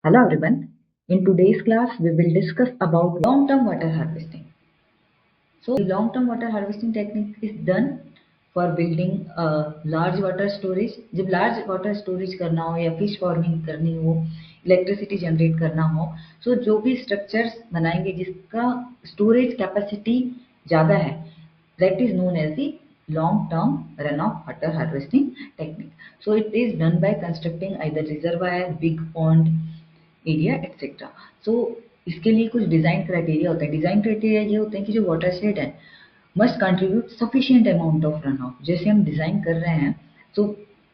Hello everyone. In today's class, we will discuss about long-term water harvesting. So, the long-term water harvesting technique is done for building a large water storage. जब large water storage करना हो या fish farming करनी हो, electricity generate करना हो, so जो भी structures बनाएंगे जिसका storage capacity ज़्यादा है, that is known as the long-term runoff water harvesting technique. So, it is done by constructing either reservoir, big pond, area etcetera. So इसके लिए कुछ डिजाइन क्राइटेरिया होते हैं. डिजाइन क्राइटेरिया ये होते हैं कि जो वाटर शेड है must contribute sufficient amount of run of. जैसे हम डिजाइन कर रहे हैं सो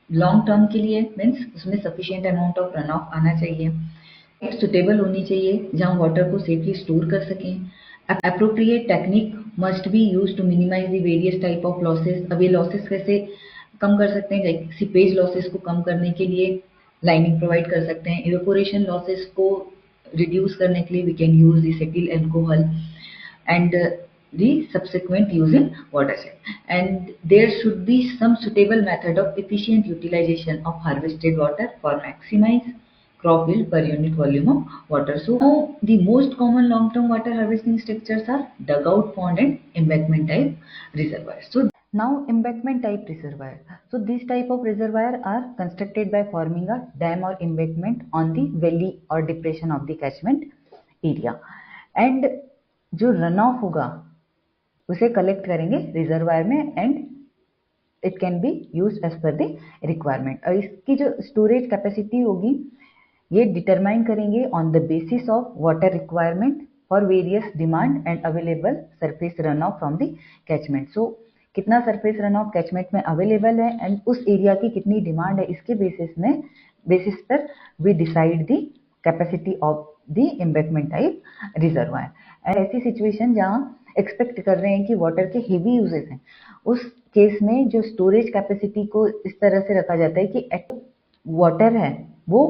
लॉन्ग टर्म के लिए मीन्स उसमें sufficient amount of run of आना चाहिए. एक सुटेबल होनी चाहिए जहां वाटर को सेफली स्टोर कर सकें. Appropriate technique must be use to minimise the various type of losses. अब ये लॉसेस कैसे कम कर सकते हैं? लाइक सीपेज लॉसेस को कम करने के लिए लाइनिंग प्रोवाइड कर सकते हैं. इवेपोरेशन लॉसेस को रिड्यूस करने के लिए we can use the settle alcohol and the subsequent use in watershed. And there should be some suitable method of efficient utilization of harvested water for maximize crop yield per unit volume of water. So now the most common long term water harvesting structures are dugout, pond and embankment type reservoirs. So now embankment type reservoir. So this type of reservoir are constructed by forming a dam or embankment on the valley or depression of the catchment area. And जो run off होगा उसे collect करेंगे reservoir में and it can be use as per the requirement. और इसकी जो storage capacity होगी ये डिटरमाइन करेंगे on the basis of water requirement for various demand and available surface run off from the catchment. So कितना surface run off catchment में available है and उस एरिया की कितनी डिमांड है इसके बेसिस पर we decide the capacity of the embankment type reservoir. And ऐसी सिचुएशन जहाँ एक्सपेक्ट कर रहे हैं कि वाटर के हेवी यूजेस हैं उस केस में जो स्टोरेज कैपेसिटी को इस तरह से रखा जाता है कि वाटर है वो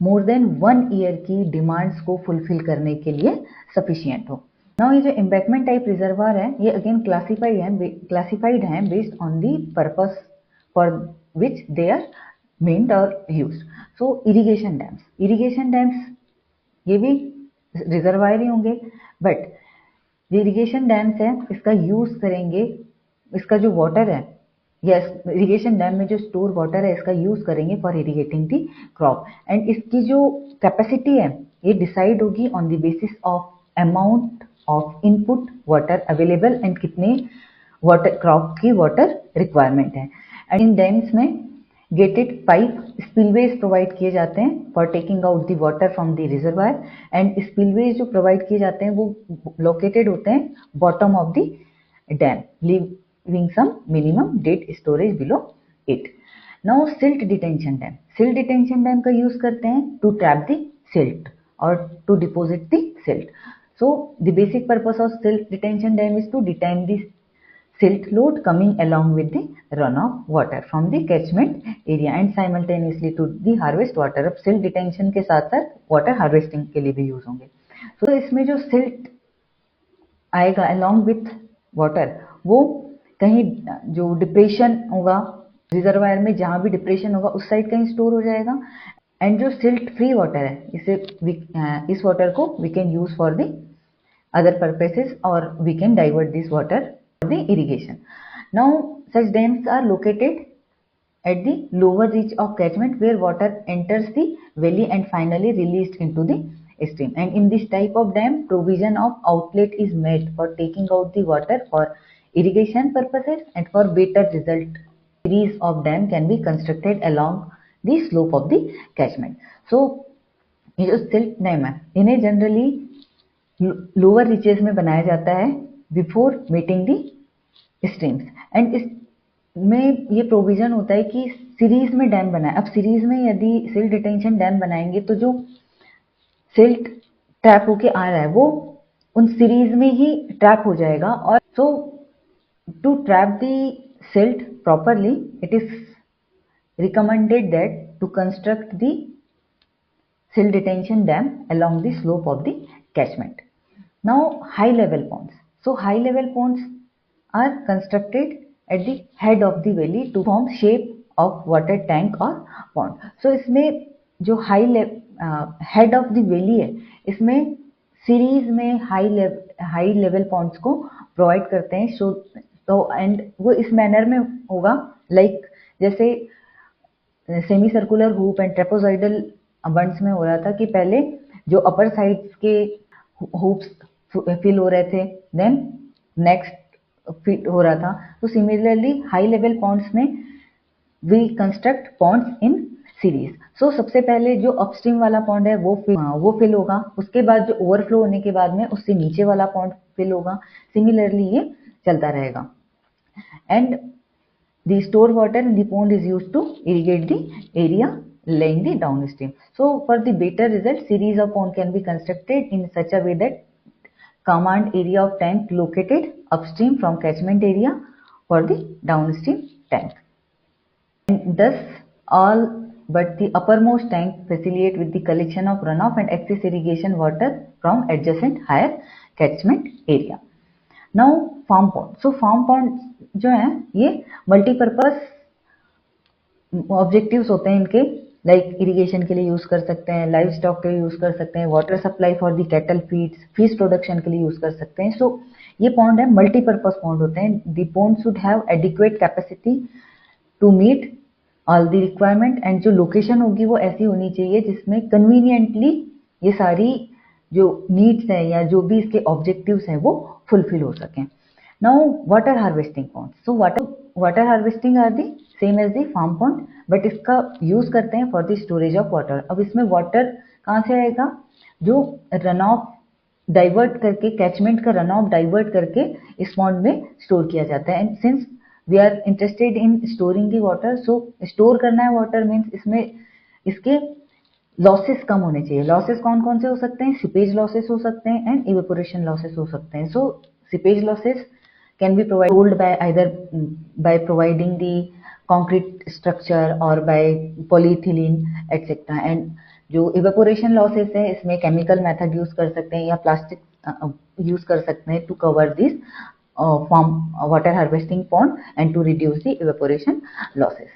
मोर देन 1 ईयर की डिमांड्स को फुलफिल करने के लिए सफिशिएंट हो. नाउ ये जो एम्बैंकमेंट टाइप रिजर्वायर है ये अगेन क्लासिफाइड है based on the purpose for which they are meant और यूज्ड. सो इरिगेशन डैम्स ये भी रिजर्वायर ही होंगे बट इरिगेशन डैम्स है इसका यूज करेंगे. इसका जो वाटर है या इरिगेशन डैम में जो स्टोर वाटर है इसका यूज करेंगे for irrigating the crop. And इसकी जो कैपेसिटी है ये डिसाइड होगी on the basis of amount of input water available and कितने वाटर क्रॉप की वाटर रिक्वायरमेंट है. एंड इन डैम्स में गेटेड पाइप स्पिलवेज प्रोवाइड किए जाते हैं for taking out the water from the reservoir. And spillways जो provide किए जाते हैं वो लोकेटेड होते हैं bottom of the dam leaving some minimum dead storage below it. Now silt detention dam का यूज करते हैं टू ट्रैप द सिल्ट और to deposit the silt. So the basic purpose of silt detention dam is to detain the silt load coming along with the runoff water from the catchment area and simultaneously to the harvest water. अब silt detention के साथ साथ water harvesting के लिए भी use होंगे. तो इसमें जो silt आएगा along with water वो कहीं जो डिप्रेशन होगा रिजर्वायर में जहां भी डिप्रेशन होगा उस साइड कहीं स्टोर हो जाएगा. एंड जो सिल्ट फ्री वाटर है इस वाटर को we can use for the other purposes और we can divert this water the irrigation. Now such dams are located at the lower reach of catchment where water enters the valley and finally released into the stream. And in this type of dam provision of outlet is made for taking out the water for irrigation purposes and for better result series of dam can be constructed along the slope of the catchment. So ये जो silt dam है इन्हें generally lower reaches में बनाया जाता है before meeting the streams. And इसमें ये प्रोविजन होता है कि सीरीज में डैम बनाए. अब सीरीज में यदि सिल्ट डिटेंशन डैम बनाएंगे तो जो सिल्ट ट्रैप होके आ रहा है वो उन सीरीज में ही ट्रैप हो जाएगा. और so to trap the silt properly it is recommended that to construct the silt detention dam along the slope of the catchment. Now high level ponds. So high level ponds are constructed at the head of the valley to form shape of water tank or pond. So इसमें जो high head of the valley है, इसमें series में high level Pond's को provide करते हैं। सो तो and वो इस मैनर में होगा लाइक जैसे semi circular hoop and trapezoidal बंड्स में हो रहा था कि पहले जो अपर साइड्स के हुप्स फिल हो रहे थे, देन नेक्स्ट फिल हो रहा था। तो सिमिलरली हाई लेवल पॉन्ड्स में we construct ponds in series. So सबसे पहले जो अपस्ट्रीम वाला पॉन्ड है वो फिल होगा, उसके बाद जो ओवरफ्लो होने के बाद में उससे नीचे वाला पॉन्ड फिल होगा। सिमिलरली ये चलता रहेगा and the stored water in the pond is used to irrigate the area laying the downstream. So for the better result, series of pond can be constructed in such a way that command area of tank located upstream from catchment area for the downstream tank, and thus all but the uppermost tank facilitate with the collection of runoff and excess irrigation water from adjacent higher catchment area. Now farm pond. So farm pond जो है ये multipurpose objectives होते हैं इनके, like irrigation के लिए use कर सकते हैं, लाइव स्टॉक के लिए यूज कर सकते हैं, water supply for the cattle feeds, fish production के लिए यूज कर सकते हैं। सो ये पॉन्ड है मल्टीपर्पज पॉन्ड होते हैं। The pond should have adequate capacity to meet all the requirement and जो लोकेशन होगी वो ऐसी होनी चाहिए जिसमें कन्वीनियंटली ये सारी जो नीड्स हैं या जो भी इसके ऑब्जेक्टिव्स हैं वो फुलफिल हो सकें। Now water harvesting ponds. So water harvesting are the same as the farm pond, but इसका यूज करते हैं for the storage of water. अब इसमें वाटर कहाँ से आएगा? जो रन ऑफ डाइवर्ट करके, कैचमेंट का रन ऑफ डाइवर्ट करके इस पॉन्ड में स्टोर किया जाता है। And since we are interested in storing the water, so store करना है वाटर मीन्स इसमें इसके लॉसेस कम होने चाहिए। लॉसेस कौन कौन से हो सकते हैं? सीपेज लॉसेस हो सकते हैं एंड इवेपोरेशन लॉसेस हो सकते हैं। So seepage losses can be provided by either by providing the concrete structure or by polyethylene etc. and जो evaporation losses है इसमें chemical method use कर सकते हैं या plastic use कर सकते हैं to cover this from water harvesting pond and to reduce the evaporation losses.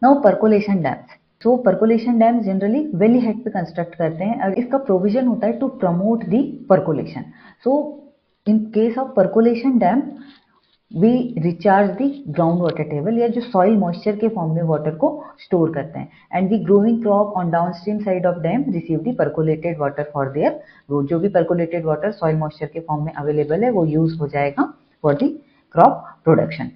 Now percolation dams. So percolation dams generally valley head पे construct करते हैं और इसका provision होता है to promote the percolation. So in case of percolation dam we recharge the ground water table या जो soil moisture के फॉर्म में वाटर को स्टोर करते हैं and the growing crop on downstream side of dam receive the percolated water for their growth. जो भी percolated water soil moisture के फॉर्म में अवेलेबल है वो यूज हो जाएगा फॉर दी क्रॉप प्रोडक्शन।